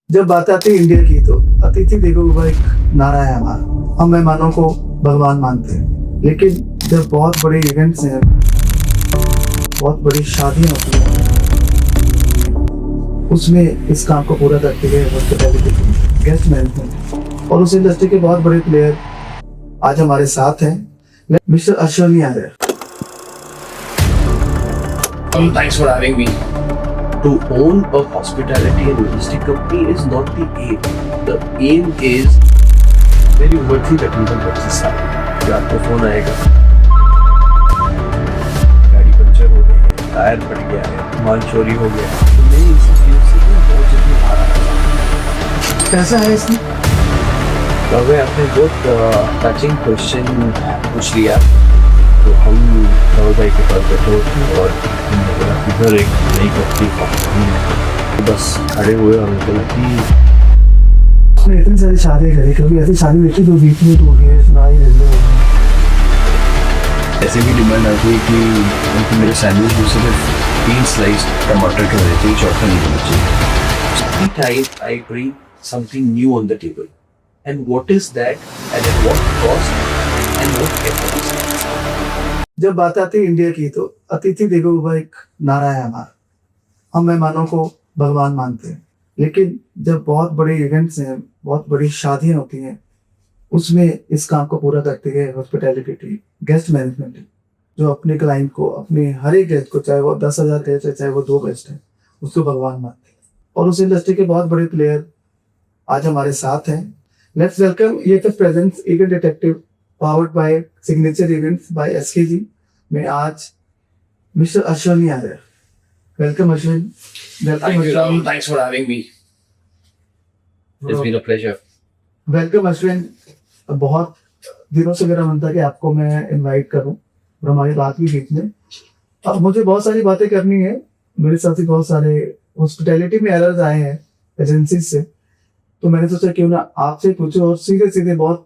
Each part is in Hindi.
जब बात आती है इंडिया की तो अतिथि देवो भव एक नारा है हमारा। हम मेहमानों को भगवान मानते हैं, लेकिन जब बहुत बड़े इवेंट्स हैं, बहुत बड़ी शादियां होती हैं, उसमें इस काम को पूरा करते हुए हॉस्पिटैलिटी, गेस्ट मैनेजमेंट और उस इंडस्ट्री के बहुत बड़े प्लेयर आज हमारे साथ हैं। Mister Ashwani Arya. Thanks for having me. To own a hospitality and logistic company is not the aim. The aim is very overtly technical exercise. कि आपको फोन आएगा, गाड़ी पंचर हो गई है, टायर फट गया है, माल चोरी हो गया, तो मैं इस चीज से बहुत जल्दी बाहर आ रहा कैसा है इसमें? हूँ। अगर आपने बहुत टचिंग क्वेश्चन पूछ लिया, तो हम राहुल भाई के पास बैठे होते और हमने बोला कि इधर एक नई कंपनी फॉर्म है। बस खड़े हुए और हमने बोला कि उसने इतनी सारी शादियां करी, कभी ऐसी शादी देखी जो बीच में टूट गई, सुनाई नहीं। ऐसे भी डिमांड आती है कि मेरे सैंडविच में सिर्फ 3 स्लाइस टमाटर के होने चाहिए, चौथा नहीं होना चाहिए। Every time I bring something new on the table, and what is that, and at what cost, and what efforts. जब बात आती है इंडिया की तो अतिथि देवो भव एक नारा है हमारा। हम मेहमानों को भगवान मानते हैं, लेकिन जब बहुत बड़े इवेंट्स हैं, बहुत बड़ी शादियां होती हैं, उसमें इस काम को पूरा करते हुए हॉस्पिटैलिटी, गेस्ट मैनेजमेंट, जो अपने क्लाइंट को, अपने हर एक गेस्ट को, चाहे वो 10,000 गेस्ट है, चाहे वो 2 गेस्ट है, उसको भगवान मानते हैं। और उस इंडस्ट्री के बहुत बड़े प्लेयर आज हमारे साथ हैं। Let's welcome EFS presents event detective powered by signature events by SKG में आज mister Ashwani Arya. Welcome Ashwin. Thank you, Rahul. Thanks for having me. It's been a pleasure. Welcome Ashwin. बहुत दिनों से मेरा मन था कि आपको मैं इनवाइट करूं और हमारी बात भी बीच में। अब मुझे बहुत सारी बातें करनी है। मेरे साथ ही बहुत सारे हॉस्पिटैलिटी में एरर्स आए हैं एजेंसी से, तो मैंने सोचा क्यों ना आपसे पूछो और सीधे सीधे बहुत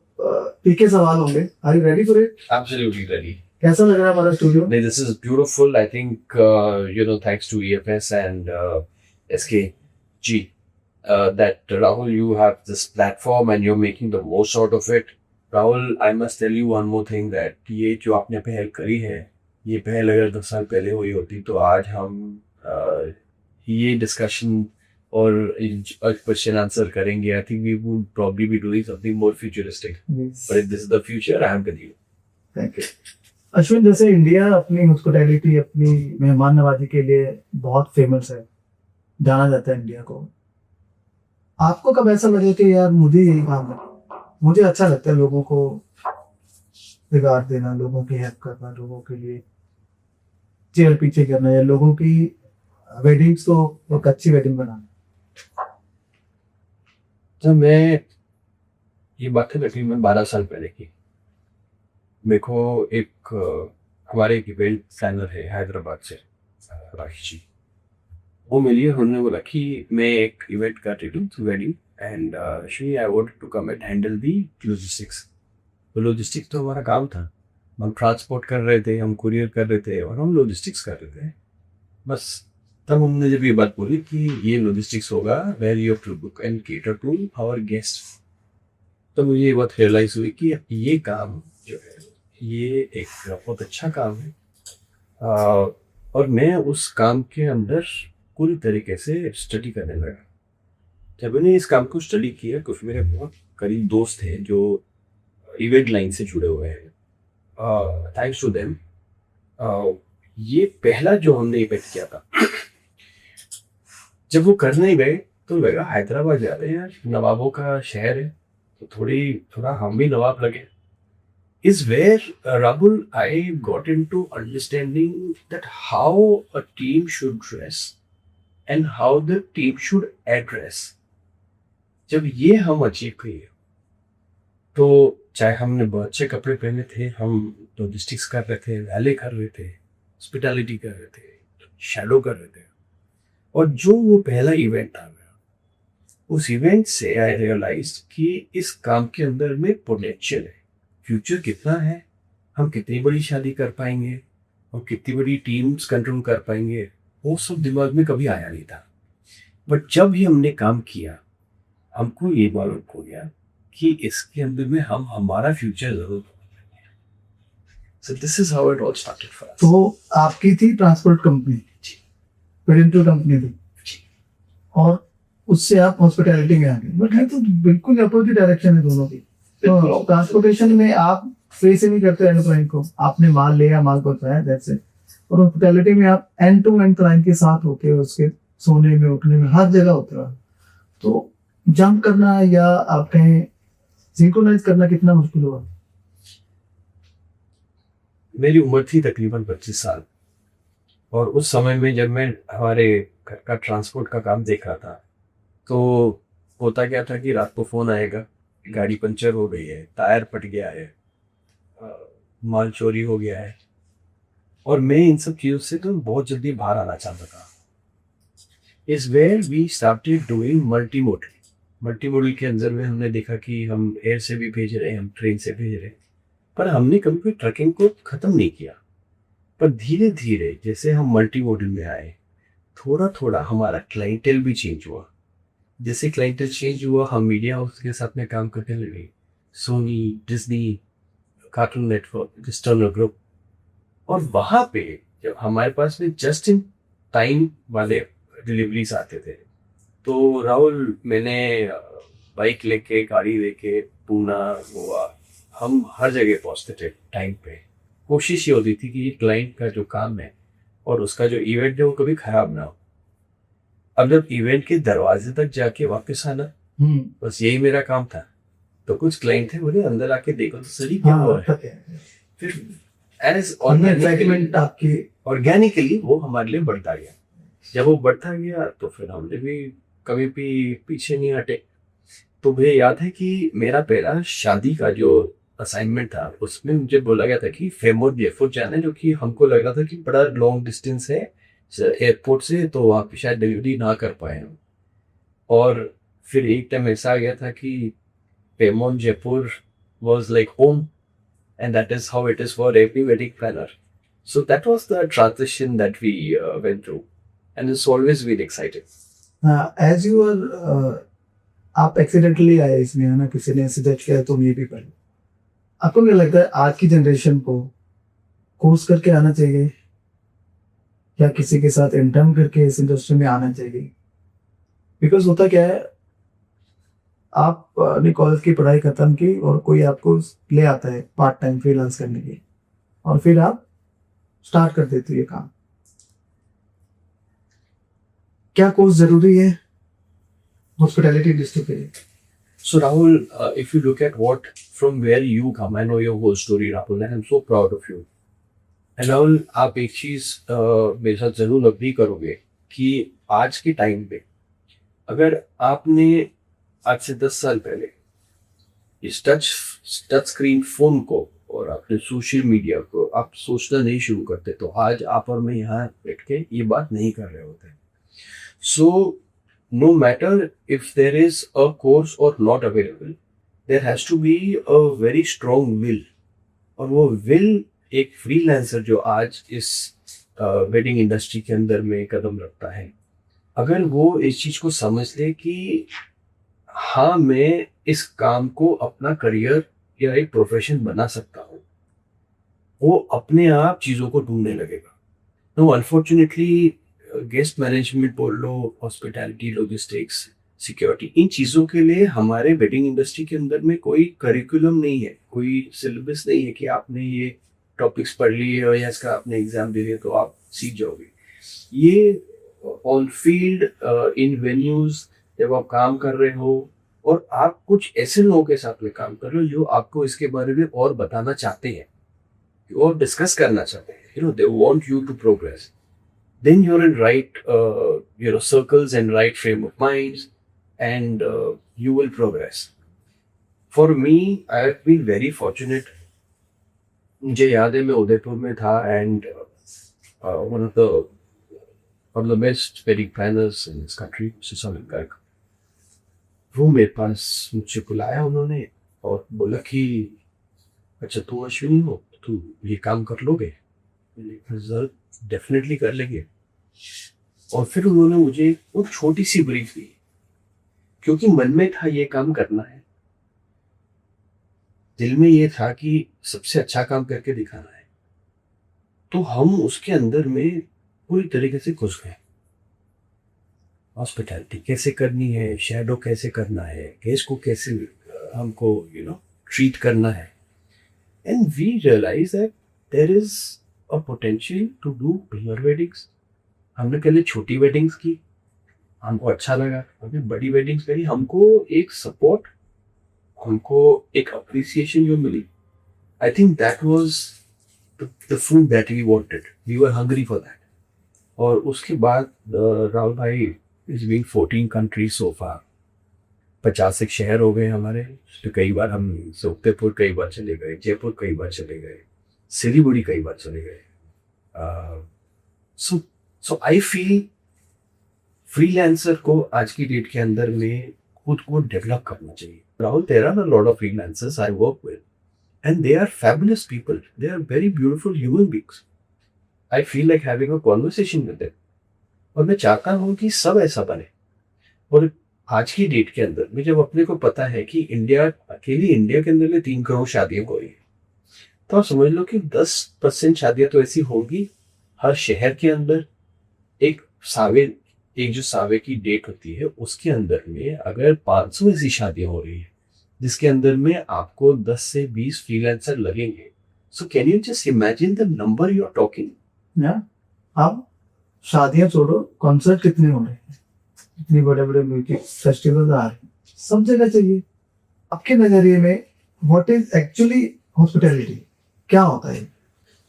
तीखे सवाल होंगे। Are you ready for it? Absolutely ready. कैसा लग रहा है हमारा studio? This is beautiful. I think, thanks to EFS and SKG, that Rahul, you have this platform and you're making the most out of it. Rahul, I must tell you one more thing, that ये जो आपने पहल करी है, ये पहल अगर 10 साल पहले हुई होती तो आज हम ये डिस्कशन और क्वेश्चन आंसर करेंगे। I think we would probably be doing something more futuristic, but if this is the future, I am with you. Thank you Ashwin. जैसे इंडिया अपनी हॉस्पिटैलिटी, अपनी मेहमान नवाजी के लिए बहुत फेमस है, जाना जाता है इंडिया को। आपको कब ऐसा लगे कि यार मुझे यही काम है, मुझे अच्छा लगता है लोगों को रिगार्ड देना, लोगों की हेल्प करना, लोगों के लिए चेयर पीछे करना, या लोगों की वेडिंग्स को एक अच्छी वेडिंग बनाना? जब मैं ये बात है तकरीबन 12 साल पहले की, मेरे को हमारे एक इवेंट प्लानर है हैदराबाद से, राखी जी, वो मिली और उन्होंने बोला कि मैं एक इवेंट कर रही हूँ wedding, and she I wanted to come and handle the logistics. तो लॉजिस्टिक्स तो हमारा काम था, हम ट्रांसपोर्ट कर रहे थे, हम कुरियर कर रहे थे और हम लॉजिस्टिक्स कर रहे थे। बस तब हमने जब ये बात बोली कि ये लॉजिस्टिक्स होगा, where you have to book and cater to our guest, तो मुझे ये बात रियलाइज हुई कि ये काम जो है ये एक बहुत अच्छा काम है। और मैं उस काम के अंदर पूरी तरीके से स्टडी करने लगा। जब मैंने इस काम को स्टडी किया, कुछ मेरे बहुत करीब दोस्त हैं जो इवेंट लाइन से जुड़े हुए हैं, थैंक्स टू देम ये पहला जो हमने इवेंट किया था, जब वो करने गए तो लगा हैदराबाद जा रहे हैं यार, नवाबों का शहर है, तो थोड़ा हम भी नवाब लगे। Is where Rahul, I got into understanding that how a team should dress and how the team should address. जब ये हम अचीव किए, तो चाहे हमने बहुत अच्छे कपड़े पहने थे, हम लॉजिस्टिक्स कर रहे थे, वैले कर रहे थे, हॉस्पिटैलिटी कर रहे थे, शैडो कर रहे थे, और जो वो पहला इवेंट था, उस इवेंट से आई रियलाइज कि इस काम के अंदर में पोटेंशियल है, फ्यूचर कितना है, हम कितनी बड़ी शादी कर पाएंगे, हम कितनी बड़ी टीम्स कंट्रोल कर पाएंगे, वो सब दिमाग में कभी आया नहीं था। बट जब ही हमने काम किया, हमको ये मालूम हो गया कि इसके अंदर में हम हमारा फ्यूचर जरूर। So this is how it all started for us. तो आपकी थी ट्रांसपोर्ट कंपनी, जी। पेरेंटल कंपनी थी, जी। और उससे आप हॉस्पिटैलिटी में आ गए। बट है तो बिल्कुल अपोजिट डायरेक्शन है दोनों की। तो ट्रांसपोर्टेशन में आप फ्री से नहीं करते एंड क्लाइंट को, आपने माल लिया, माल पहुंचाया, दैट्स इट। और हॉस्पिटैलिटी में आप एंड टू एंड क्लाइंट के साथ होके उसके सोने में, उठने में, हर जगह होते हो। तो जंप करना या आप कहें सिंक्रोनाइज करना कितना मुश्किल हुआ? मेरी उम्र थी तकरीबन 25 साल, और उस समय में जब मैं हमारे घर का ट्रांसपोर्ट का काम देख रहा था, तो होता क्या था कि रात को फ़ोन आएगा, गाड़ी पंचर हो गई है, टायर फट गया है, अ, माल चोरी हो गया है, और मैं इन सब चीज़ों से तो बहुत जल्दी बाहर आना चाहता था। Is where we started doing multi modal. Multi modal के अंदर में हमने देखा कि हम एयर से भी भेज रहे हैं, हम ट्रेन से भेज रहे हैं, पर हमने कभी भी ट्रकिंग को ख़त्म नहीं किया। पर धीरे धीरे जैसे हम मल्टी मॉडल में आए, थोड़ा थोड़ा हमारा क्लाइंटेल भी चेंज हुआ। जैसे क्लाइंटेल चेंज हुआ, हम मीडिया हाउस के साथ में काम करने लगे, Sony, Disney, cartoon network, Turner group. और वहाँ पे जब हमारे पास में जस्ट इन टाइम वाले डिलीवरीज आते थे, तो राहुल मैंने बाइक लेके, गाड़ी लेके पूना, गोवा, हम हर जगह पहुंचते थे टाइम पे। कोशिश ये होती थी कि ये क्लाइंट का जो काम है और उसका जो इवेंट है वो कभी खराब ना हो। अब जब इवेंट के दरवाजे तक जाके वापस आना, बस यही मेरा काम था। तो कुछ क्लाइंट थे, बोले अंदर आके देखो तो सही क्या हुआ है। फिर एज एक्साइटमेंट आपकी ऑर्गेनिकली वो हमारे लिए बढ़ता गया। जब वो बढ़ता गया तो फिर हमने भी कभी भी पीछे नहीं हटे। तो मुझे याद है कि मेरा पहला शादी का जो असाइनमेंट था, उसमें मुझे बोला गया था कि फेमोर जयपुर जाना है, जो कि हमको लग रहा था कि बड़ा लॉन्ग डिस्टेंस है एयरपोर्ट से, तो वहाँ पे शायद डिलीवरी ना कर पाए हम। और फिर एक टाइम ऐसा आ गया था कि फेमोर Jaipur was like home, and that is how it is for every wedding planner. So that was the transition that we went through, and it's always been exciting. As you are, आप एक्सीडेंटली आए इसमें, है ना, किसी ने सजेस्ट किया तुम ये भी पढ़ो। आपको क्या लगता है आज की जनरेशन को कोर्स करके आना चाहिए या किसी के साथ इंटर्न करके इस इंडस्ट्री में आना चाहिए? बिकॉज होता क्या है, आप अपनी कॉलेज की पढ़ाई खत्म की और कोई आपको ले आता है पार्ट टाइम फ्रीलांस करने की, और फिर आप स्टार्ट कर देते हो ये काम। क्या कोर्स जरूरी है हॉस्पिटैलिटी इंडस्ट्री के लिए? So Rahul, if you look at from where you come, I know your whole story, Rahul, and I'm so proud of you. And Rahul, आप एक चीज मेरे साथ जरूर अग्री करोगे कि आज के टाइम पे अगर आपने आज से 10 साल पहले इस टच स्क्रीन फोन को और अपने सोशल मीडिया को आप सोचना नहीं शुरू करते, तो आज आप और मैं यहाँ बैठ के ये बात नहीं कर रहे होते। सो no matter if there is a course or not available, there has to be a very strong will. और वो will एक फ्रीलांसर जो आज इस वेडिंग इंडस्ट्री के अंदर में कदम रखता है, अगर वो इस चीज को समझ ले कि हाँ मैं इस काम को अपना करियर या एक प्रोफेशन बना सकता हूँ, वो अपने आप चीजों को ढूंढने लगेगा। नो अनफॉर्चुनेटली गेस्ट मैनेजमेंट बोल लो, हॉस्पिटैलिटी, लॉजिस्टिक्स, सिक्योरिटी, इन चीज़ों के लिए हमारे वेडिंग इंडस्ट्री के अंदर में कोई करिकुलम नहीं है, कोई सिलेबस नहीं है कि आपने ये टॉपिक्स पढ़ लिए या इसका आपने एग्जाम दे दिया तो आप सीख जाओगे। ये ऑन फील्ड, इन वेन्यूज जब आप काम कर रहे हो और आप कुछ ऐसे लोगों के साथ में काम कर रहे हो जो आपको इसके बारे में और बताना चाहते हैं और डिस्कस करना चाहते हैं, you know, they want you to progress, then you're in right circles and right frame of minds, and you will progress. For me, I've been very fortunate. मुझे याद है मैं उदयपुर में था, and one of the best wedding planners in this country, Susan Garg, वो मेरे पास मुझे बुलाया उन्होंने और बोला कि अच्छा तुम अश्विनी हो, तू ये काम कर लोगे? मैंने डेफिनेटली कर लेंगे। और फिर उन्होंने मुझे वो छोटी सी ब्रीफ दी क्योंकि मन में था ये काम करना है, दिल में ये था कि सबसे अच्छा काम करके दिखाना है, तो हम उसके अंदर में पूरी तरीके से घुस गए। हॉस्पिटैलिटी कैसे करनी है, शैडो कैसे करना है, गेस्ट को कैसे हमको ट्रीट करना है। And we realise that there is a potential to do bigger weddings. हमने पहले छोटी वेडिंग्स की, हमको अच्छा लगा, हमने बड़ी वेडिंग्स करी, हमको एक सपोर्ट, हमको एक अप्रिसिएशन जो मिली। I think that was the food that we wanted, we were hungry for that. और उसके बाद राहुल भाई is being 14 countries so far, 50 एक शहर हो गए हमारे। तो कई बार हम सुक्तेपुर कई बार चले गए, जयपुर कई बार चले गए, सिलीगुड़ी कई बार चले गए। सो सो आई फील फ्रीलांसर को आज की डेट के अंदर में खुद को डेवलप करना चाहिए। Rahul, there are a lot of freelancers I work with and they are fabulous people, they are very beautiful human beings. I feel like having a conversation with them. और मैं चाहता हूँ कि सब ऐसा बने। और आज की डेट के अंदर में जब अपने को पता है कि इंडिया अकेली इंडिया के अंदर में 3 करोड़ शादियां हो रही है, तो आप समझ लो कि 10% शादियां तो ऐसी होगी हर शहर के अंदर। एक सावे एक जो सावे की डेट होती है उसके अंदर में अगर 500 ऐसी शादियां हो रही है जिसके अंदर में आपको 10 से 20 फ्रीलांसर लगेंगे, so can you just imagine the number you are talking. या अब शादियां छोड़ो, कॉन्सर्ट कितने हो रहे हैं, इतने बड़े बड़े म्यूजिक फेस्टिवल आ रहे हैं, सब जगह चाहिए। आपके नजरिए में व्हाट इज एक्चुअली हॉस्पिटैलिटी, क्या होता है?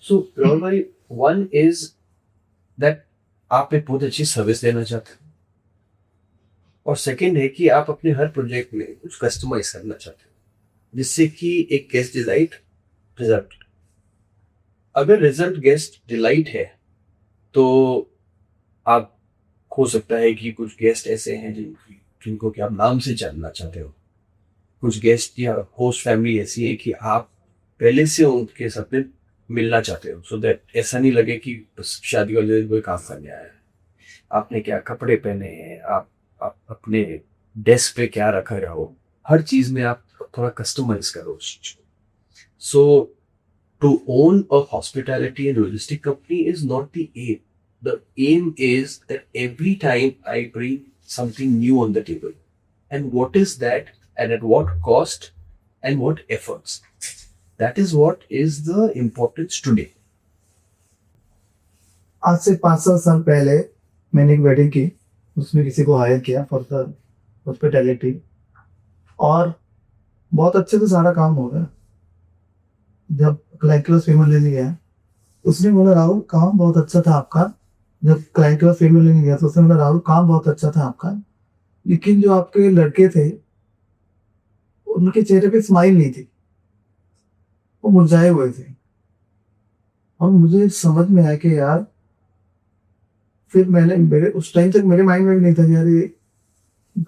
सो राहुल भाई, वन इज दैट आप एक बहुत अच्छी सर्विस देना चाहते हो, और सेकंड है कि आप अपने हर प्रोजेक्ट में कुछ कस्टमाइज करना चाहते हो जिससे कि एक गेस्ट डिलाइट रिजल्ट। अगर रिजल्ट गेस्ट डिलाइट है तो आप हो सकता है कि कुछ गेस्ट ऐसे हैं जिनको कि आप नाम से जानना चाहते हो, कुछ गेस्ट या होस्ट फैमिली ऐसी है कि आप पहले से उनके साथ में मिलना चाहते हो, सो दैट ऐसा नहीं लगे कि बस शादी वाले दिन कोई काम करने आया है। आपने क्या कपड़े पहने हैं, आप अपने डेस्क पे क्या रखा रहो, हर चीज में आप थोड़ा कस्टमाइज करो उस चीज को। सो to own a hospitality and logistic company is not the aim. The aim is that every time I bring something new on the table. And what is that, and at what cost, and what efforts? That is what is the importance today. आज से 5-7 साल पहले मैंने एक वेडिंग की, उसमें किसी को हायर किया फॉर द हॉस्पिटैलिटी, और बहुत अच्छे से सारा काम हो गया। जब क्लाइंट के पास पेमेंट लेने गया, उसने बोला राहुल काम बहुत अच्छा था आपका। जब क्लाइंट के पास पेमेंट लेने गया तो उसने बोला राहुल काम बहुत अच्छा था आपका, लेकिन जो आपके लड़के थे उनके चेहरे पे स्माइल नहीं थी, वो मुरझाए हुए थे। और मुझे समझ में आया कि यार, फिर मेरे उस टाइम तक मेरे माइंड में भी नहीं था कि यार ये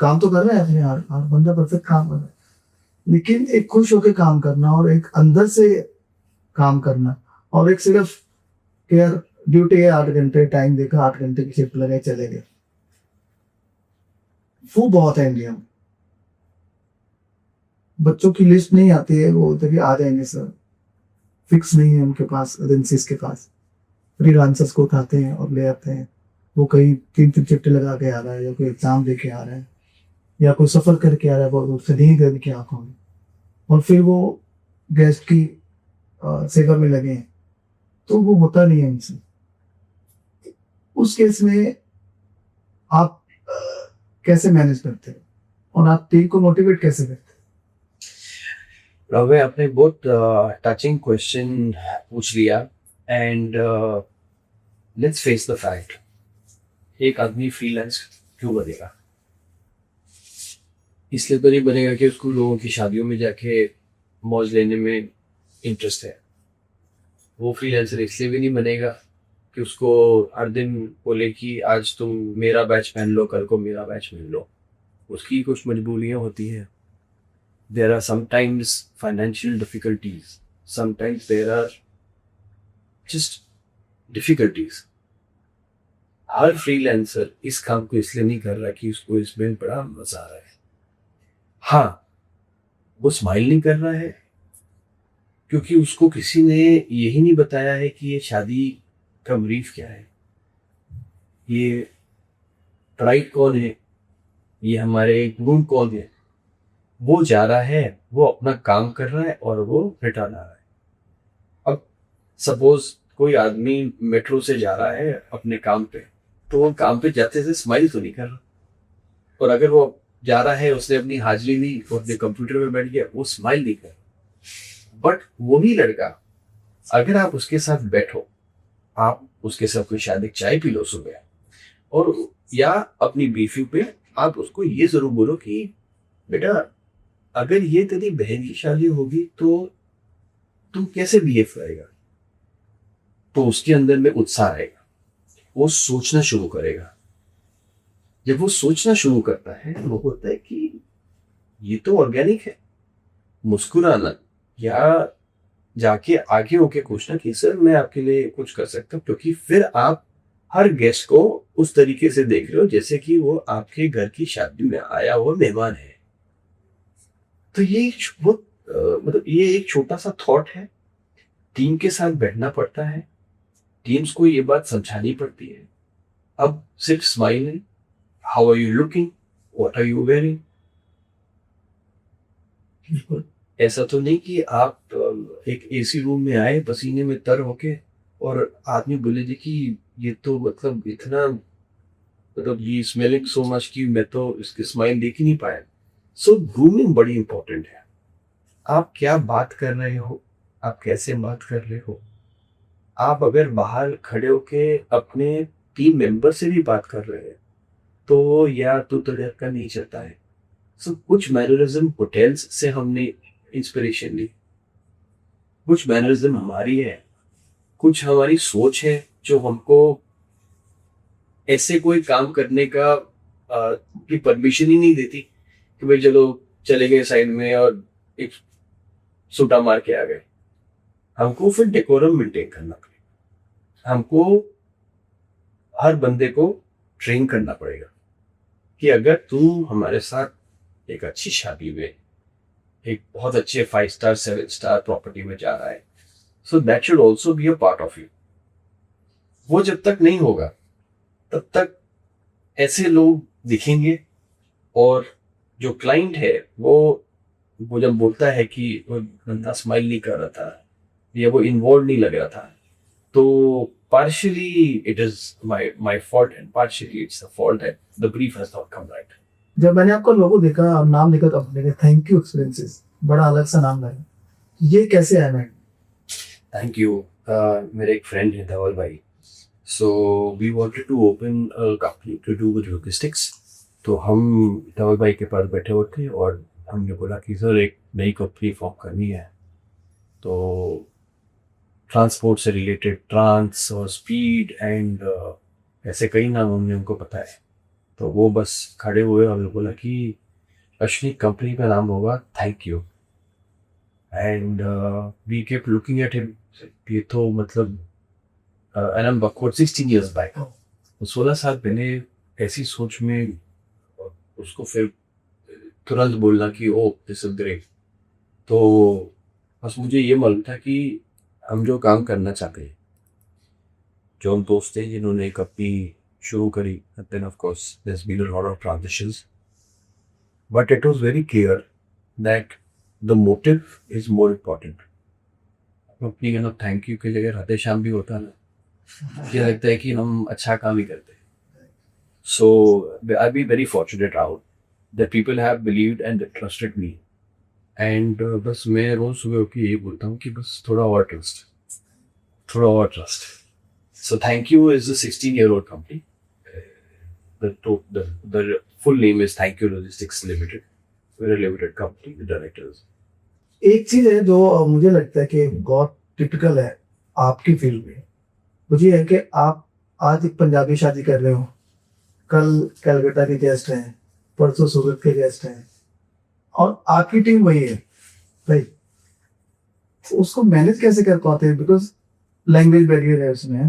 काम तो कर रहा है अपने, यार बंदा परफेक्ट काम कर रहा है, लेकिन एक खुश होकर काम करना और एक अंदर से काम करना, और एक सिर्फ कि यार ड्यूटी है 8 घंटे, टाइम देखा 8 घंटे की शिफ्ट लगे चले गए, वो बहुत है इंडिया में। बच्चों की लिस्ट नहीं आती है, वो बोलते कि आ जाएंगे सर, फिक्स नहीं है उनके पास, एजेंसीज के पास। फ्रीलांसर्स को उठाते हैं और ले आते हैं, वो कहीं 3-3 चिट्टे लगा के आ रहा है, या कोई एग्जाम दे के आ रहा है, या कोई सफर करके आ रहा है बहुत दूर से, नहीं गए की आंखों में, और फिर वो गेस्ट की सेवा में लगे हैं, तो वो होता नहीं है उनसे। उस केस में आप कैसे मैनेज करते हो, और आप टीम को मोटिवेट कैसे करते हो? रावे, आपने बहुत टचिंग क्वेश्चन पूछ लिया। And let's face the fact, एक आदमी फ्रीलांस क्यों बनेगा? इसलिए तो नहीं बनेगा कि उसको लोगों की शादियों में जाके मौज लेने में इंटरेस्ट है। वो फ्रीलांसर इसलिए भी नहीं बनेगा कि उसको हर दिन बोले कि आज तुम मेरा बैच पहन लो, कल को मेरा बैच पहन लो। उसकी कुछ मजबूरियां होती हैं। There are sometimes financial difficulties, sometimes there are just difficulties. हर फ्रीलांसर इस काम को इसलिए नहीं कर रहा कि उसको इसमें बड़ा मजा आ रहा है। हाँ, वो स्माइल नहीं कर रहा है क्योंकि उसको किसी ने यही नहीं बताया है कि ये शादी का ब्रीफ क्या है, ये ब्राइड कौन है, ये हमारे ग्रूम कौन है। वो जा रहा है, वो अपना काम कर रहा है और वो रिटर्न आ रहा है। अब सपोज कोई आदमी मेट्रो से जा रहा है अपने काम पे, तो वो काम पे जाते से स्माइल तो नहीं कर रहा, और अगर वो जा रहा है, उसने अपनी हाजिरी दी और अपने कंप्यूटर में बैठ गया, वो स्माइल नहीं कर रहा। बट वही लड़का, अगर आप उसके साथ बैठो, आप उसके साथ कोई शायद एक चाय पी लो सुबह, और या अपनी बीफी पे आप उसको ये जरूर बोलो कि बेटा, अगर ये तेरी बहन की शादी होगी तो तू कैसे बिहेव करेगा, तो उसके अंदर में उत्साह आएगा, वो सोचना शुरू करेगा। जब वो सोचना शुरू करता है, वो होता है कि ये तो ऑर्गेनिक है। मुस्कुराना या जाके आगे होके पूछना कि सर मैं आपके लिए कुछ कर सकता हूँ, क्योंकि फिर आप हर गेस्ट को उस तरीके से देख रहे हो जैसे कि वो आपके घर की शादी में आया हुआ मेहमान है। तो ये बहुत मतलब ये एक छोटा सा थॉट है। टीम के साथ बैठना पड़ता है, टीम्स को ये बात समझानी पड़ती है। अब सिर्फ स्माइल है, how are you looking, what are you wearing, बिल्कुल। ऐसा तो नहीं कि आप एक एसी रूम में आए पसीने में तर होके और आदमी बोले जी कि ये तो मतलब इतना, मतलब ये स्मेलिंग सो मच कि मैं तो इसकी स्माइल देख ही नहीं पाया। सो ग्रूमिंग बड़ी इंपॉर्टेंट है। आप क्या बात कर रहे हो, आप कैसे बात कर रहे हो। आप अगर बाहर खड़े होके अपने टीम मेंबर से भी बात कर रहे हैं तो या तो तरीका नहीं चलता है। सो कुछ मैनरिज्म होटेल्स से हमने इंस्पिरेशन ली, कुछ मैनरिज्म हमारी है, कुछ हमारी सोच है जो हमको ऐसे कोई काम करने का की परमिशन ही नहीं देती कि भाई चलो चले गए साइड में और एक सूटा मार के आ गए। हमको फिर डेकोरम मेंटेन करना पड़ेगा, हमको हर बंदे को ट्रेन करना पड़ेगा कि अगर तू हमारे साथ एक अच्छी शादी में, एक बहुत अच्छे 5 स्टार 7 स्टार प्रॉपर्टी में जा रहा है, so that should also be a part of you. वो जब तक नहीं होगा तब तक ऐसे लोग दिखेंगे, और जो क्लाइंट है वो जब बोलता है कि वो बंदा स्माइल नहीं कर रहा था या वो इन्वॉल्व नहीं लग रहा था, तो partially it is my fault and partially it's the fault that the brief has not come right. जब मैंने आपका लोगो देखा और नाम लिखा तो आपने कहा थैंक यू एक्सपीरियंसेस, बड़ा अलग सा नाम लगा। ये कैसे आया मैम? Thank you. मेरे एक फ्रेंड है धवल भाई, so we wanted to open a company to do with logistics. तो हम धवल भाई के पास बैठे हुए थे और हमने बोला कि सर एक नई कंपनी फॉर्म करनी है, तो ट्रांसपोर्ट से रिलेटेड ट्रांस और स्पीड एंड ऐसे कई नाम हमने उनको पता है। तो वो बस खड़े हुए और बोला कि अश्विनी कंपनी का नाम होगा thank you, and we kept looking at him. ये तो मतलब and I am backward 16 years back, 16 साल पहले ऐसी सोच में उसको फिर तुरंत बोलना कि ओ दिस इज ग्रेट। तो बस मुझे ये मालूम था कि हम जो काम करना चाहते हैं, जो हम दोस्त थे जिन्होंने कंपनी शुरू करी, then of course there has been a lot of transitions, but it was very clear that the motive is more important. Company के नाम थैंक यू की जगह राधे श्याम भी होता ना, ये लगता है कि हम अच्छा काम ही करते हैं। So I be very fortunate Rahul that people have believed and trusted me, and बस मैं रोज सुबह उठ के ये बोलता हूँ कि बस थोड़ा और ट्रस्ट, थोड़ा और trust. So thank you is a 16-year-old company. The full name is Thank You Logistics Limited. We're a limited company, the directors. एक चीज है जो मुझे लगता है कि बहुत टिपिकल है आपकी फील्ड में, मुझे है कि आप आज एक पंजाबी शादी कर रहे हो, कल कलकत्ता के गेस्ट हैं, परसों सूरत के गेस्ट हैं, और आपकी टीम वही है राइट। तो उसको मैनेज कैसे कर पाते हैं? बिकॉज लैंग्वेज बैरियर है उसमें।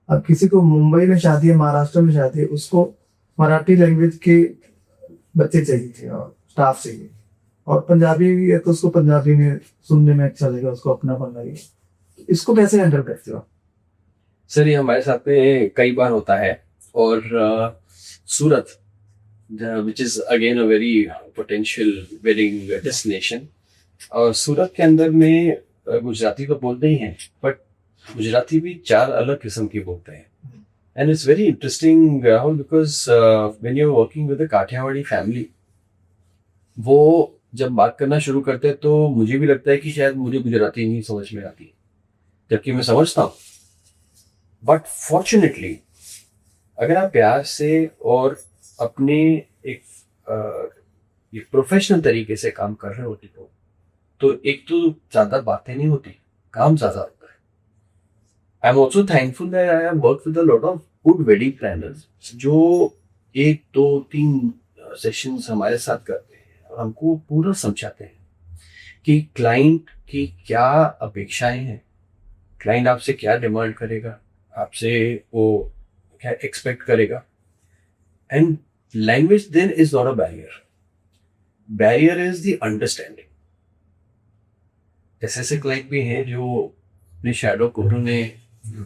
अब किसी को मुंबई में शादी है, महाराष्ट्र में शादी है, उसको मराठी लैंग्वेज के बच्चे चाहिए और स्टाफ चाहिए, और पंजाबी भी है तो उसको पंजाबी में सुनने में अच्छा लगेगा, उसको अपनापन लगेगा। इसको कैसे हैंडल करते हो? सर ये हमारे साथ में कई बार होता है। और Surat, which is again a very potential wedding destination, और सूरत के अंदर में गुजराती तो बोलते ही हैं, बट गुजराती भी 4 अलग किस्म की बोलते हैं। And it's very interesting Rahul, because when you are working with a Kathiawadi family, वो जब बात करना शुरू करते हैं तो मुझे भी लगता है कि शायद मुझे गुजराती नहीं समझ में आती, जबकि मैं समझता हूँ। बट फॉर्चुनेटली अगर आप प्यार से और अपने एक एक प्रोफेशनल तरीके से काम कर रहे होते हो, तो एक तो ज्यादा बातें नहीं होती, काम ज्यादा होता है। I am also thankful that I have work with a lot of good wedding planners, जो 1 2 3 सेशंस हमारे साथ करते हैं और हमको पूरा समझाते हैं कि क्लाइंट की क्या अपेक्षाएं हैं, क्लाइंट आपसे क्या डिमांड करेगा, आपसे वो क्या एक्सपेक्ट करेगा। And language then is not a barrier, barrier is the understanding. ऐसे ऐसे क्लाइंट भी हैं जो अपने शैडो को उन्होंने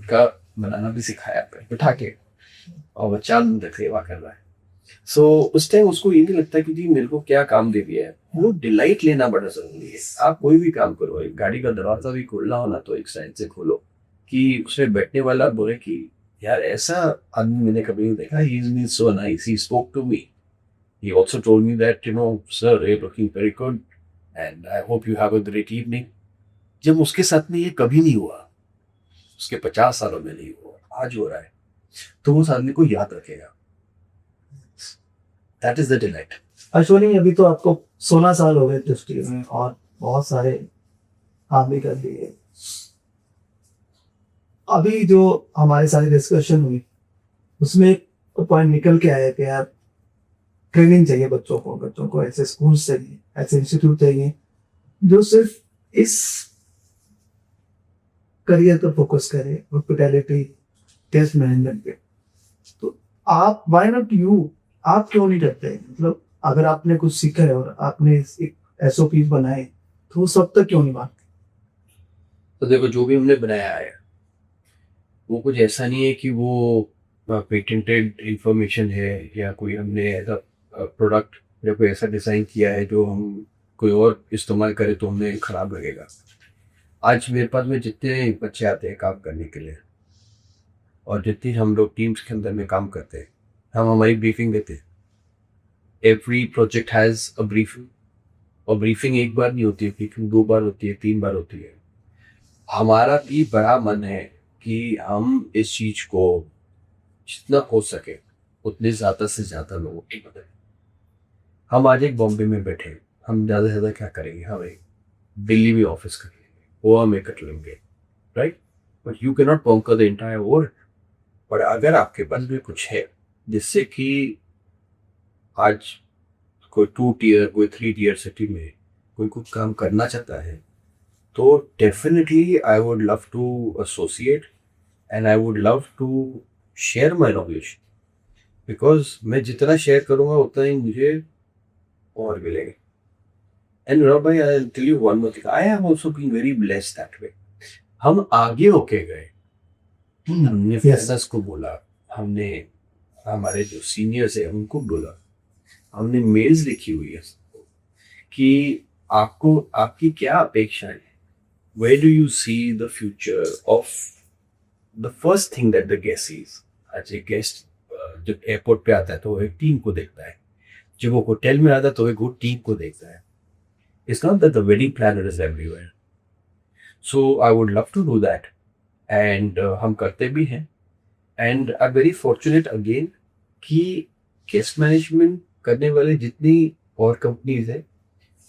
का बनाना भी सिखाया पे बिठा के, और बच्चा अंदर सेवा कर रहा है। सो उस टाइम उसको ये नहीं लगता कि जी मेरे को क्या काम दे दिया है। वो डिलाइट लेना बड़ा जरूरी है। आप कोई भी काम करो, एक गाड़ी का दरवाजा भी खोलना हो ना, तो एक साइड से खोलो कि उसमें बैठने वाला बोले कि यार ऐसा आदमी मैंने कभी नहीं देखा, he is so nice, he spoke to me, he also told me that sir, you're looking very good and I hope you have a great evening। जब उसके साथ में ये कभी नहीं हुआ, उसके 50 सालों में नहीं हुआ, आज हो रहा है, तो वो उस आदमी को याद रखेगा। That is the delight. Ashwani, अभी तो आपको 16 साल हो गए इंडस्ट्री में और बहुत सारे काम भी कर लिए। अभी जो हमारी सारी डिस्कशन हुई उसमें एक पॉइंट निकल के आया कि यार ट्रेनिंग चाहिए बच्चों को ऐसे स्कूल चाहिए, ऐसे इंस्टीट्यूट चाहिए जो सिर्फ इस करियर पर फोकस करे, हॉस्पिटैलिटी, टेस्ट मैनेजमेंट पे। तो आप व्हाई नॉट यू, आप क्यों नहीं करते? मतलब अगर आपने कुछ सीखा है और आपने एक एसओपी बनाए तो वो सब तक क्यों नहीं बांटते? तो देखो, जो भी हमने बनाया है वो कुछ ऐसा नहीं है कि वो पेटेंटेड इंफॉर्मेशन है, या कोई हमने ऐसा प्रोडक्ट या कोई ऐसा डिज़ाइन किया है जो हम कोई और इस्तेमाल करे तो हमें ख़राब लगेगा। आज मेरे पास में जितने बच्चे आते हैं काम करने के लिए, और जितनी हम लोग टीम्स के अंदर में काम करते हैं, हम हमारी ब्रीफिंग देते हैं। Every project has a briefing, और ब्रीफिंग एक बार नहीं होती है, ब्रीफिंग 2 बार होती है, 3 बार होती है। हमारा भी बड़ा मन है कि हम इस चीज़ को जितना हो सके उतने ज़्यादा से ज़्यादा लोगों की मदद। हम आज एक बॉम्बे में बैठे, हम ज़्यादा से ज़्यादा क्या करेंगे, हम एक दिल्ली में ऑफिस कर लेंगे, गोवा में कर लेंगे, right? But you can not conquer the entire world. पर अगर आपके पास में कुछ है जिससे कि आज कोई 2 टियर, कोई 3 टियर सिटी में कोई कुछ काम करना चाहता है, तो definitely I would love to associate and I would love to share my knowledge, because मैं जितना शेयर करूंगा उतना ही मुझे और मिलेगा। एंड भाई, I tell you one more thing, I have also been very blessed that way. हम आगे होके गए, हमने फ्रेशर्स को बोला, हमने हमारे जो सीनियर्स है उनको बोला, हमने मेल्स लिखी हुई है सबको कि आपको आपकी क्या अपेक्षाएं हैं, where do you see the future of the first thing that the guest sees. आज एक गेस्ट जब एयरपोर्ट पे आता है तो वो एक टीम को देखता है, जब वो होटल में आता है तो एक वो टीम को देखता है। It's not that the wedding planner is everywhere. So I would love to do that, and हम करते भी हैं। And I am very fortunate again कि गेस्ट मैनेजमेंट करने वाले जितनी और कंपनीज है,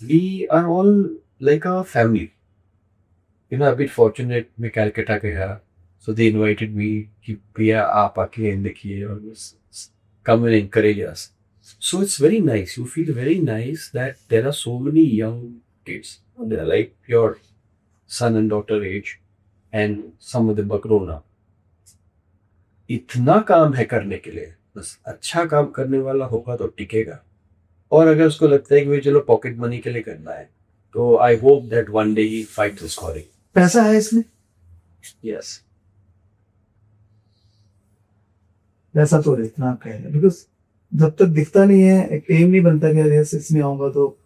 we are all like a family. You know, I been fortunate, मैं कैलकाटा गया, सो दे इनवाइटेड मी कि भैया आप आके देखिए और come and encourage us. So it's very nice. You feel very nice that there are so many young kids. They're like your son and daughter age, and some of them are grown up. इतना काम है करने के लिए, बस अच्छा काम करने वाला होगा तो टिकेगा। और अगर उसको लगता है कि भाई चलो पॉकेट मनी के लिए करना है, तो I hope that one day he fight this calling. पैसा है इसमें? यस. पैसा तो इतना कह बिकॉज जब तक दिखता नहीं है, एक एम नहीं बनता कि यार यस इसमें आऊंगा, तो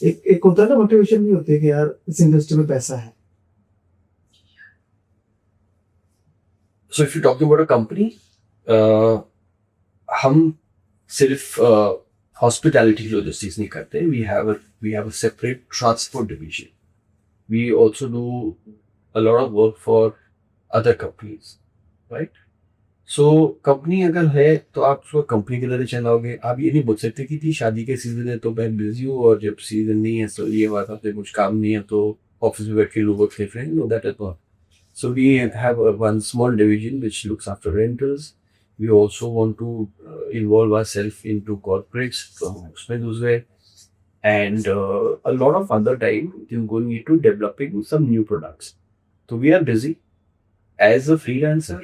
एक होता है ना, मोटिवेशन नहीं होती है कि यार इस इंडस्ट्री में पैसा है. So if you talking about a company, हम सिर्फ हॉस्पिटैलिटी लॉजिस्टिक्स नहीं करते. We have a separate transport division. We also do a lot of work for other companies, right? So company अगर है तो आप उसको कंपनी के लिए चलाओगे. आप ये नहीं बोल सकते कि थी शादी के सीजन है तो मैं बिजी हूँ, और जब सीजन नहीं है तो ये बात आपसे कुछ काम नहीं है तो ऑफिस में बैठ के लोग वर्क देख रहे हैं. No, that is not. So we have one small division which looks after rentals. We also want to involve ourselves into corporates, so उसमें दूसरे, and a lot of other time is going into developing some new products. So we are busy. As a freelancer,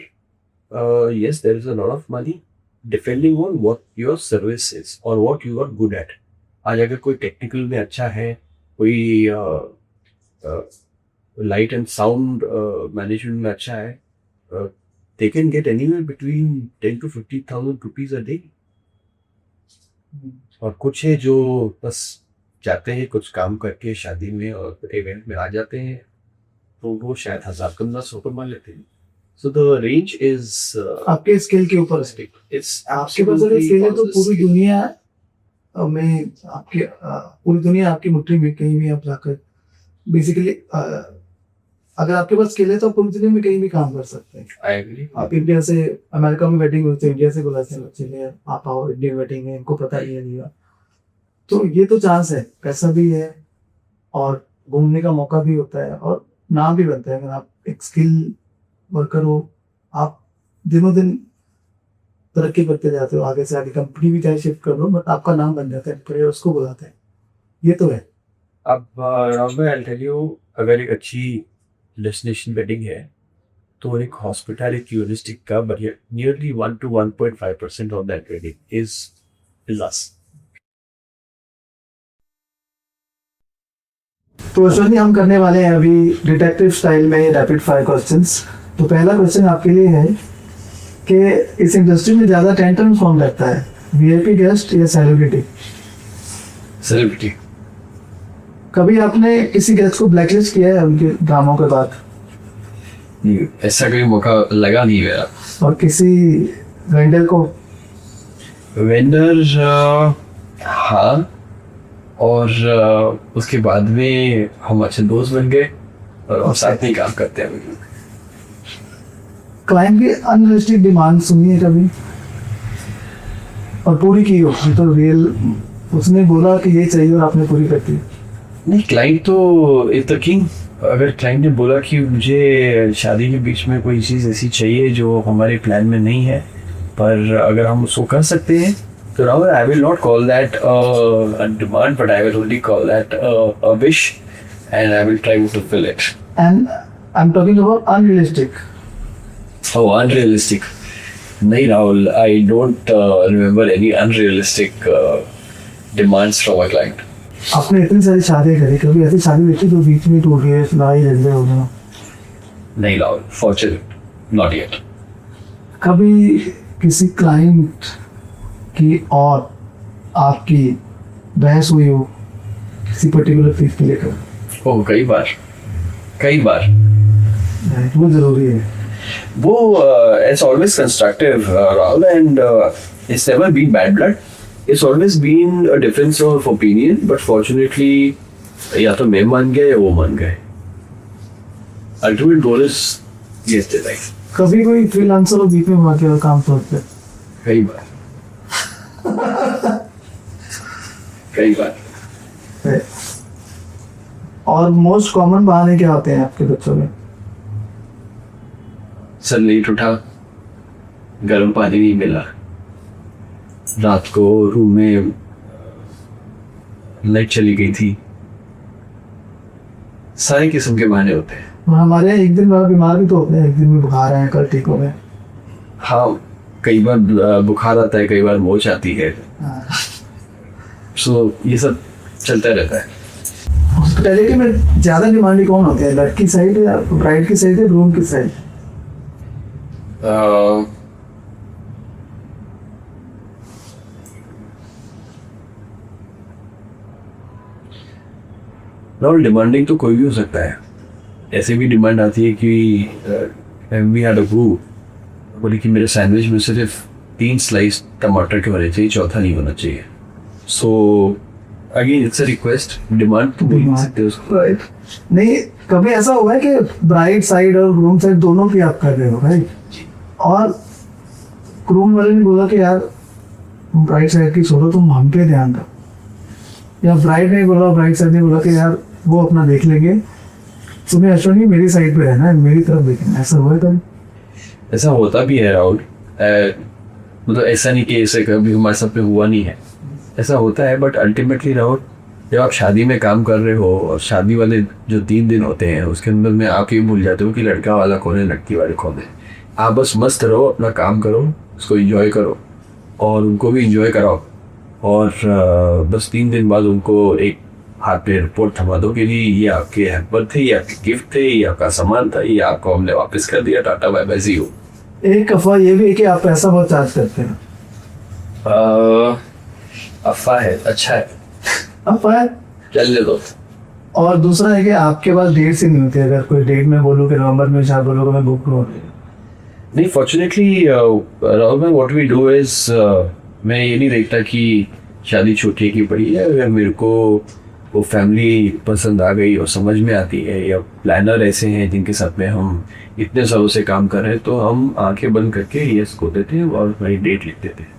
yes, there is a lot of money depending on what your service is or what you are good at. आज अगर कोई टेक्निकल में अच्छा है, कोई लाइट एंड साउंड मैनेजमेंट में अच्छा है, they can get anywhere between 10 to 50,000 rupees a day. और कुछ है जो बस जाते हैं कुछ काम करके शादी में और इवेंट में आ जाते हैं, तो वो शायद 1000-1500 कमा लेते हैं. सो द रेंज इज आपके स्किल के ऊपर है. इट्स आपके पास अगर स्किल है तो पूरी दुनिया में आपके पूरी दुनिया आपकी मुट्ठी में, कहीं भी आप जाकर बेसिकली अगर आपके पास स्किल है तो आप पूरी दुनिया में कहीं भी काम कर सकते हैं. I agree. आप इंडिया से अमेरिका में वेडिंग होती है, इंडिया से बुलाते हैं बच्चे ने, आप आओ इंडियन वेडिंग है, इनको पता ही नहीं है. तो ये तो चांस है, पैसा भी है और घूमने का मौका भी होता है और नाम भी बनता है. अगर आप एक स्किल वर्कर हो, आप दिनों दिन तरक्की करते जाते हो, आगे से आगे कंपनी भी चाहे शिफ्ट कर लो, बट आपका नाम बन जाता है, फिर उसको बुलाते हैं. ये तो है. अब राहुल, आई टेल यू, अगर एक अच्छी डेस्टिनेशन वेडिंग है तो एक हॉस्पिटैलिटी यूनिस्टिक का budget nearly 1 to 1.5% of that wedding is us. तो अश्वनी, हम करने वाले हैं अभी डिटेक्टिव स्टाइल में रैपिड फायर क्वेश्चंस. तो पहला क्वेश्चन आपके लिए है कि इस इंडस्ट्री में ज़्यादा टेंशन कौन लगता है, वीआईपी गेस्ट या सेलिब्रिटी? सेलिब्रिटी. कभी आपने किसी गेस्ट को ब्लैकलिस्ट किया है उनके ड्रामों के बाद? ऐसा कोई मौका लगा नहीं मेरा. और किसी वेंडर को? वेंडर, हाँ, और उसके बाद में हम अच्छे दोस्त बन गए और साथ में काम करते हैं. क्लाइंट की अनरियलिस्टिक डिमांड सुनी है कभी और पूरी की हो, तो रियल उसने बोला कि ये चाहिए और आपने पूरी कर दी? नहीं, क्लाइंट तो इज द किंग. अगर क्लाइंट ने बोला कि मुझे शादी के बीच में कोई चीज़ ऐसी चाहिए जो हमारे प्लान में नहीं है, पर अगर हम उसको कर सकते हैं, तो Rahul, I will not call that a demand, but I will only call that a wish, and I will try to fulfil it. And I am talking about unrealistic. Oh, unrealistic. नहीं Rahul, I don't remember any unrealistic demands from a client. आपने इतनी सारी शादियाँ करी, कभी ऐसी शादी देखी जो बीच में टूट गई, लड़ाई झगड़े हो गए? नहीं राहुल, fortunate, not yet. कभी किसी क्लाइंट की और आपकी बहस हुई हो किसी पर्टिकुलर फीस को लेकर? ओह, कई बार. वो जरूरी है. वो it's always constructive, Rahul, and it's never been bad blood. It's always been a difference of opinion, but fortunately, या तो मैं मान गया या वो मान गए. Ultimate goal is yes, they like. कभी कोई फ्रीलांसर बीच में हुआ क्या काम तौर पे? कई बार. और मोस्ट कॉमन बहाने क्या होते हैं आपके बच्चों में? सर लेट उठा, गर्म पानी नहीं मिला, रात को रूम में लाइट चली गई थी, सारे किस्म के बहाने होते हैं. हमारे यहाँ एक दिन बाद बीमार भी तो होते हैं, एक दिन में बुखार है, कल ठीक हो गए. हाँ, कई बार बुखार आता है, कई बार मोच आती है. सो ये सब चलता रहता है। हॉस्पिटैलिटी में ज़्यादा डिमांडिंग कौन होती है, लड़की साइड या ब्राइड की साइड या ग्रूम की साइड? नॉट डिमांडिंग तो कोई भी हो सकता है। ऐसे भी डिमांड आती है कि वी हैड अ ग्रुप बोली कि मेरे सैंडविच में सिर्फ 3 स्लाइस टमाटर के होने चाहिए, चौथा नहीं होना चाहिए। So again it's a request, demand तो बोल सकते हो उसको। Right. नहीं, कभी ऐसा हुआ है कि ब्राइड साइड और ग्रूम साइड दोनों की आप कर रहे हो भाई, और ग्रूम वाले ने बोला कि यार ब्राइड साइड की छोड़ो, तुम हम पे ध्यान दो, या ब्राइड ने बोला, ब्राइड साइड ने बोला कि यार वो अपना देख लेंगे, तुम्हें अश्वनी मेरी साइड पे रहना है, मेरी तरफ देखना। ऐसा हुआ है कभी? ऐसा होता भी है राहुल, मतलब ऐसा नहीं कि ऐसे कभी हमारे साथ पे हुआ नहीं है, ऐसा होता है। बट अल्टीमेटली राहुल, जब आप शादी में काम कर रहे हो और शादी वाले जो 3 दिन होते हैं उसके अंदर में आप ये भूल जाते हो कि लड़का वाला कौन है, लड़की वाले कौन है। आप बस मस्त रहो, अपना काम करो, उसको इंजॉय करो और उनको भी इंजॉय कराओ, और बस 3 दिन बाद उनको एक हाथ पे रिपोर्ट थमा दो कि ये आपके हेल्पर थे, ये आपके गिफ्ट थे, ये आपका सामान था, ये आपको हमने वापस कर दिया, tata bye bye see you. एक अफवाह ये भी है कि आप पैसा बहुत चार्ज करते हैं। अफवाह है, अच्छा है, अफवाह है। चलने दो। और दूसरा है कि आपके पास डेट से नहीं होती, अगर कोई डेट में बोलूँ कि नवंबर में शायद बोलोगे मैं बुक करूँ। नहीं, fortunately Rahul ma'am, what we do is, मैं ये नहीं देखता कि शादी छोटी की बड़ी है। अगर मेरे को वो फैमिली पसंद आ गई और समझ में आती है, या प्लानर ऐसे हैं जिनके साथ में हम इतने सालों से काम कर रहे हैं, तो हम आंखें बंद करके यस को देते हैं और वही डेट लिख देते हैं।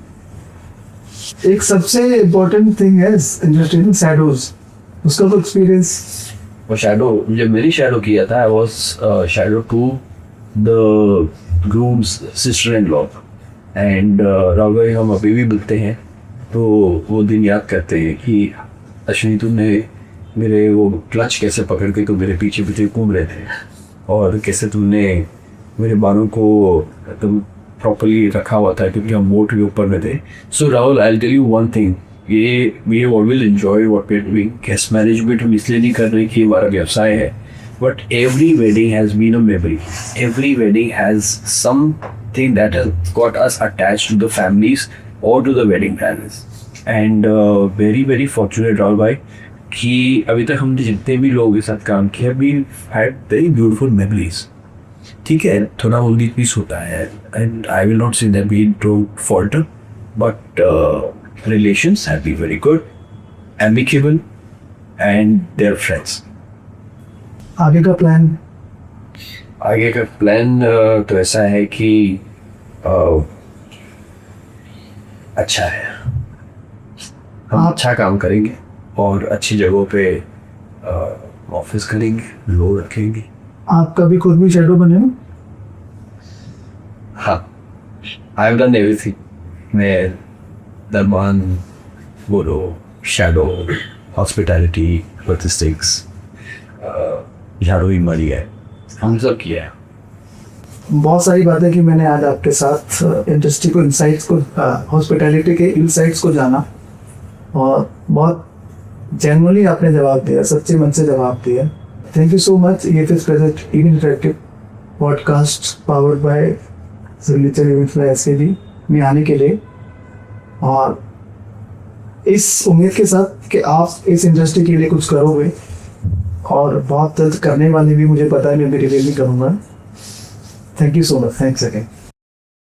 एक सबसे इम्पोर्टेंट थिंग है इंडस्ट्री में, शैडोज। उसका कोई एक्सपीरियंस? और शैडो, जब मैंने शैडो किया था, I was shadow to the groom's sister in law, and Rahul भाई हम अभी भी मिलते हैं तो वो दिन याद करते हैं कि अश्विनी तुमने मेरे वो क्लच कैसे पकड़ के तुम मेरे पीछे पीछे घूम रहे थे, और कैसे तुमने मेरे बालों को तुम प्रॉपर्ली रखा हुआ था क्योंकि हम मोट के ऊपर में थे। So Rahul, I tell you one thing, ये we have always enjoy what we are doing. Guest management हम इसलिए नहीं कर रहे कि हमारा व्यवसाय है, but every wedding has been a memory, every wedding has something that has got us attached to the families और to the wedding planners. And very very fortunate Rahul भाई कि अभी तक हमने जितने भी लोगों के साथ काम किया, we had very beautiful memories. ठीक है, थोड़ा उन्नीस पीस होता है, and I will not say that we don't falter, but relations have been very good, amicable, and there friends. आगे का प्लान? आगे का प्लान तो ऐसा है कि अच्छा है, हम अच्छा काम करेंगे और अच्छी जगहों पे ऑफिस करेंगे, लोग रखेंगे। आप कभी खुद भी शैडो बने हो? हाँ, आई हैव डन एवरीथिंग। मैं दरबान, बोलो, शैडो, हॉस्पिटैलिटी, लॉजिस्टिक्स, झाड़ू ही मरी है, हम सब किया है। बहुत सारी बातें कि मैंने आज आपके साथ इंडस्ट्री को, इनसाइट्स को, हॉस्पिटैलिटी के इनसाइट्स को जाना, और बहुत जेन्युइनली आपने जवाब दिया, सच्चे मन से जवाब दिया। Thank you so much. ये थे present interactive podcast powered by signature events by SKD में आने के लिए, और इस उम्मीद के साथ कि आप इस इंडस्ट्री के लिए कुछ करोगे, और बहुत जल्द करने वाले भी मुझे पता है, मैं भी रिवील भी करूँगा। Thank you so much. Thanks again.